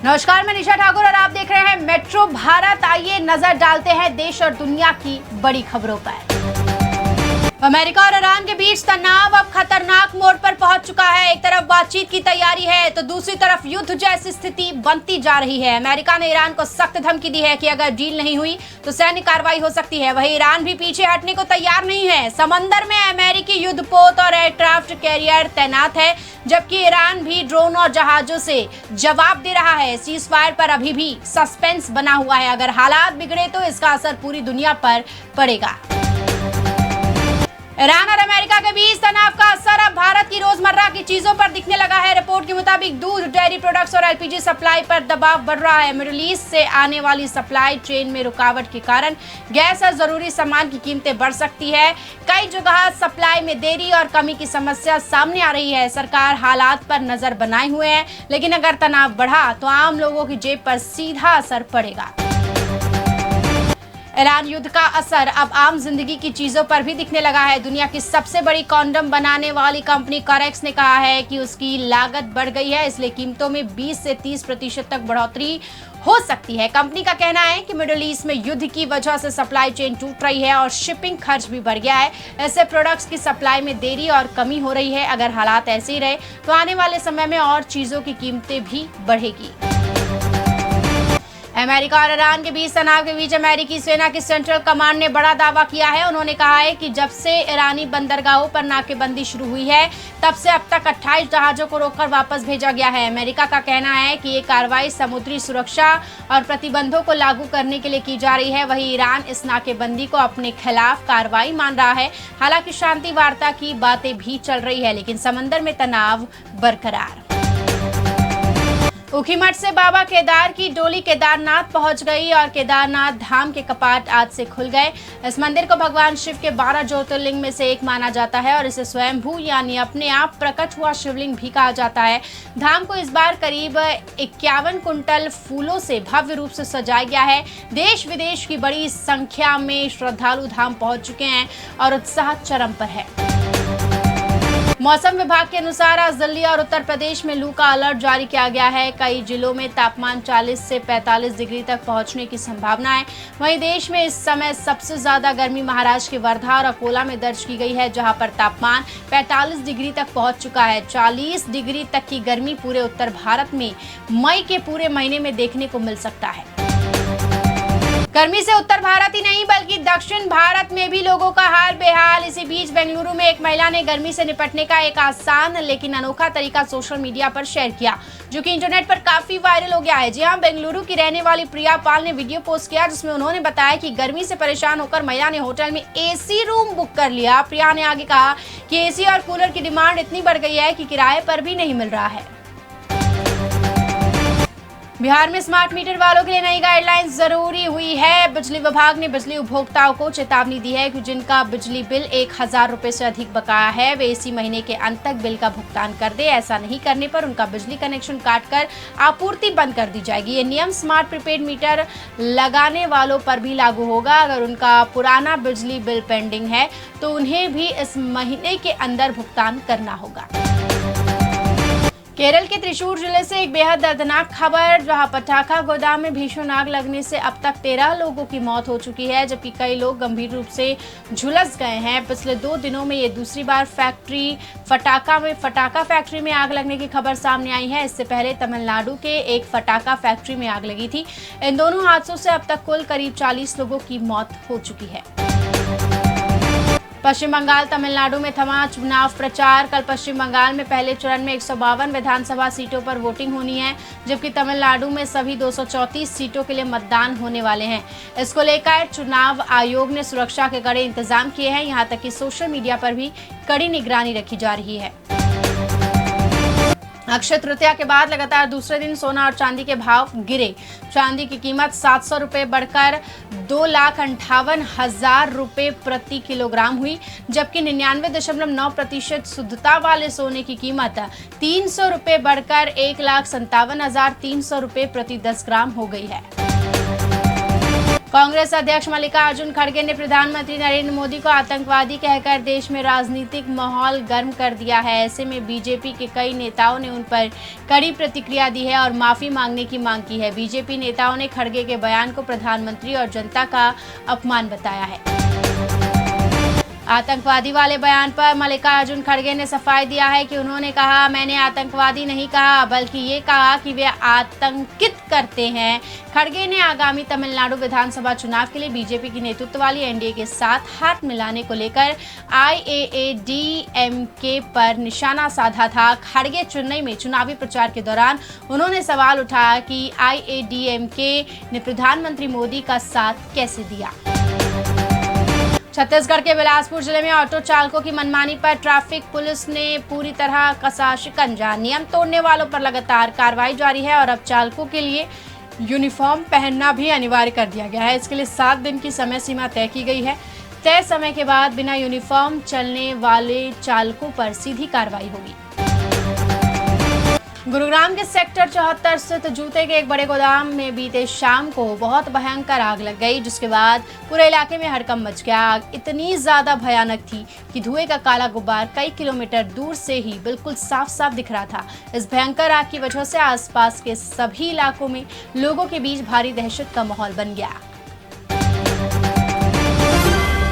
नमस्कार, मैं निशा ठाकुर और आप देख रहे हैं मेट्रो भारत। आइए नजर डालते हैं देश और दुनिया की बड़ी खबरों पर। अमेरिका और ईरान के बीच तनाव अब खतरनाक मोड़ पर पहुंच चुका है। एक तरफ बातचीत की तैयारी है तो दूसरी तरफ युद्ध जैसी स्थिति बनती जा रही है। अमेरिका ने ईरान को सख्त धमकी दी है कि अगर डील नहीं हुई तो सैन्य कार्रवाई हो सकती है। वहीं ईरान भी पीछे हटने को तैयार नहीं है। समंदर में अमेरिकी युद्धपोत और एयरक्राफ्ट कैरियर तैनात है, जबकि ईरान भी ड्रोन और जहाजों से जवाब दे रहा है। सीज फायर पर अभी भी सस्पेंस बना हुआ है। अगर हालात बिगड़े तो इसका असर पूरी दुनिया पर पड़ेगा। ईरान और अमेरिका के बीच तनाव का असर अब भारत की रोजमर्रा की चीजों पर दिखने लगा है। रिपोर्ट के मुताबिक दूध, डेयरी प्रोडक्ट्स और एलपीजी सप्लाई पर दबाव बढ़ रहा है। मिडिल ईस्ट से आने वाली सप्लाई चेन में रुकावट के कारण गैस और जरूरी सामान की कीमतें बढ़ सकती है। कई जगह सप्लाई में देरी और कमी की समस्या सामने आ रही है। सरकार हालात पर नजर बनाए हुए है, लेकिन अगर तनाव बढ़ा तो आम लोगों की जेब पर सीधा असर पड़ेगा। ईरान युद्ध का असर अब आम जिंदगी की चीजों पर भी दिखने लगा है। दुनिया की सबसे बड़ी कॉन्डम बनाने वाली कंपनी कोरेक्स ने कहा है कि उसकी लागत बढ़ गई है, इसलिए कीमतों में 20 से 30% तक बढ़ोतरी हो सकती है। कंपनी का कहना है कि मिडिल ईस्ट में युद्ध की वजह से सप्लाई चेन टूट रही है और शिपिंग खर्च भी बढ़ गया है। ऐसे प्रोडक्ट्स की सप्लाई में देरी और कमी हो रही है। अगर हालात ऐसे ही रहे तो आने वाले समय में और चीजों की कीमतें भी बढ़ेगी। अमेरिका और ईरान के बीच तनाव के बीच अमेरिकी सेना की सेंट्रल कमांड ने बड़ा दावा किया है। उन्होंने कहा है कि जब से ईरानी बंदरगाहों पर नाकेबंदी शुरू हुई है, तब से अब तक 28 जहाजों को रोककर वापस भेजा गया है। अमेरिका का कहना है कि ये कार्रवाई समुद्री सुरक्षा और प्रतिबंधों को लागू करने के लिए की जा रही है। वहीं ईरान इस नाकेबंदी को अपने खिलाफ कार्रवाई मान रहा है। हालांकि शांति वार्ता की बातें भी चल रही है, लेकिन समंदर में तनाव बरकरार। ऊखीमठ से बाबा केदार की डोली केदारनाथ पहुंच गई और केदारनाथ धाम के कपाट आज से खुल गए। इस मंदिर को भगवान शिव के 12 ज्योतिर्लिंग में से एक माना जाता है और इसे स्वयंभू यानी अपने आप प्रकट हुआ शिवलिंग भी कहा जाता है। धाम को इस बार करीब 51 कुंटल फूलों से भव्य रूप से सजाया गया है। देश विदेश की बड़ी संख्या में श्रद्धालु धाम पहुंच चुके हैं और उत्साह चरम पर है। मौसम विभाग के अनुसार आज दिल्ली और उत्तर प्रदेश में लू का अलर्ट जारी किया गया है। कई जिलों में तापमान 40 से 45 डिग्री तक पहुंचने की संभावना है। वहीं देश में इस समय सबसे ज्यादा गर्मी महाराष्ट्र के वर्धा और अकोला में दर्ज की गई है, जहां पर तापमान 45 डिग्री तक पहुंच चुका है। 40 डिग्री तक की गर्मी पूरे उत्तर भारत में मई के पूरे महीने में देखने को मिल सकता है। गर्मी से उत्तर भारत ही नहीं बल्कि दक्षिण भारत में भी लोगों का हाल बेहाल। इसी बीच बेंगलुरु में एक महिला ने गर्मी से निपटने का एक आसान लेकिन अनोखा तरीका सोशल मीडिया पर शेयर किया, जो कि इंटरनेट पर काफी वायरल हो गया है। जी हां, बेंगलुरु की रहने वाली प्रिया पाल ने वीडियो पोस्ट किया, जिसमें उन्होंने बताया कि गर्मी से परेशान होकर महिला ने होटल में एसी रूम बुक कर लिया। प्रिया ने आगे कहा कि एसी और कूलर की डिमांड इतनी बढ़ गई है कि किराए पर भी नहीं मिल रहा है। बिहार में स्मार्ट मीटर वालों के लिए नई गाइडलाइंस जरूरी हुई है। बिजली विभाग ने बिजली उपभोक्ताओं को चेतावनी दी है कि जिनका बिजली बिल 1000 रुपए से अधिक बकाया है, वे इसी महीने के अंत तक बिल का भुगतान कर दे। ऐसा नहीं करने पर उनका बिजली कनेक्शन काटकर आपूर्ति बंद कर दी जाएगी। ये नियम स्मार्ट प्रीपेड मीटर लगाने वालों पर भी लागू होगा। अगर उनका पुराना बिजली बिल पेंडिंग है तो उन्हें भी इस महीने के अंदर भुगतान करना होगा। केरल के त्रिशूर जिले से एक बेहद दर्दनाक खबर, जहां पटाखा गोदाम में भीषण आग लगने से अब तक 13 लोगों की मौत हो चुकी है, जबकि कई लोग गंभीर रूप से झुलस गए हैं। पिछले 2 दिनों में ये दूसरी बार फटाखा फैक्ट्री में आग लगने की खबर सामने आई है। इससे पहले तमिलनाडु के एक फटाखा फैक्ट्री में आग लगी थी। इन दोनों हादसों से अब तक कुल करीब 40 लोगों की मौत हो चुकी है। पश्चिम बंगाल तमिलनाडु में थमा चुनाव प्रचार। कल पश्चिम बंगाल में पहले चरण में 152 विधानसभा सीटों पर वोटिंग होनी है, जबकि तमिलनाडु में सभी 234 सीटों के लिए मतदान होने वाले हैं। इसको लेकर चुनाव आयोग ने सुरक्षा के कड़े इंतजाम किए हैं। यहां तक कि सोशल मीडिया पर भी कड़ी निगरानी रखी जा रही है। अक्षय तृतीया के बाद लगातार दूसरे दिन सोना और चांदी के भाव गिरे। चांदी की कीमत 700 रुपये बढ़कर 2,58,000 रुपये प्रति किलोग्राम हुई, जबकि 99.9% शुद्धता वाले सोने की कीमत 300 रुपये बढ़कर 1,57,300 रुपये प्रति 10 ग्राम हो गई है। कांग्रेस अध्यक्ष मल्लिकार्जुन खड़गे ने प्रधानमंत्री नरेंद्र मोदी को आतंकवादी कहकर देश में राजनीतिक माहौल गर्म कर दिया है। ऐसे में बीजेपी के कई नेताओं ने उन पर कड़ी प्रतिक्रिया दी है और माफी मांगने की मांग की है। बीजेपी नेताओं ने खड़गे के बयान को प्रधानमंत्री और जनता का अपमान बताया है। आतंकवादी वाले बयान पर मल्लिकार्जुन खड़गे ने सफाई दिया है कि उन्होंने कहा, मैंने आतंकवादी नहीं कहा बल्कि ये कहा कि वे आतंकित करते हैं। खड़गे ने आगामी तमिलनाडु विधानसभा चुनाव के लिए बीजेपी की नेतृत्व वाली एनडीए के साथ हाथ मिलाने को लेकर आईएएडीएमके पर निशाना साधा था। खड़गे चेन्नई में चुनावी प्रचार के दौरान उन्होंने सवाल उठाया कि आईएएडीएमके ने प्रधानमंत्री मोदी का साथ कैसे दिया। छत्तीसगढ़ के बिलासपुर जिले में ऑटो चालकों की मनमानी पर ट्रैफिक पुलिस ने पूरी तरह कसा शिकंजा। नियम तोड़ने वालों पर लगातार कार्रवाई जारी है और अब चालकों के लिए यूनिफॉर्म पहनना भी अनिवार्य कर दिया गया है। इसके लिए 7 दिन की समय सीमा तय की गई है। तय समय के बाद बिना यूनिफॉर्म चलने वाले चालकों पर सीधी कार्रवाई होगी। गुरुग्राम के सेक्टर 74 स्थित जूते के एक बड़े गोदाम में बीते शाम को बहुत भयंकर आग लग गई, जिसके बाद पूरे इलाके में हड़कंप मच गया। आग इतनी ज्यादा भयानक थी कि धुएं का काला गुब्बार कई किलोमीटर दूर से ही बिल्कुल साफ साफ दिख रहा था। इस भयंकर आग की वजह से आसपास के सभी इलाकों में लोगों के बीच भारी दहशत का माहौल बन गया।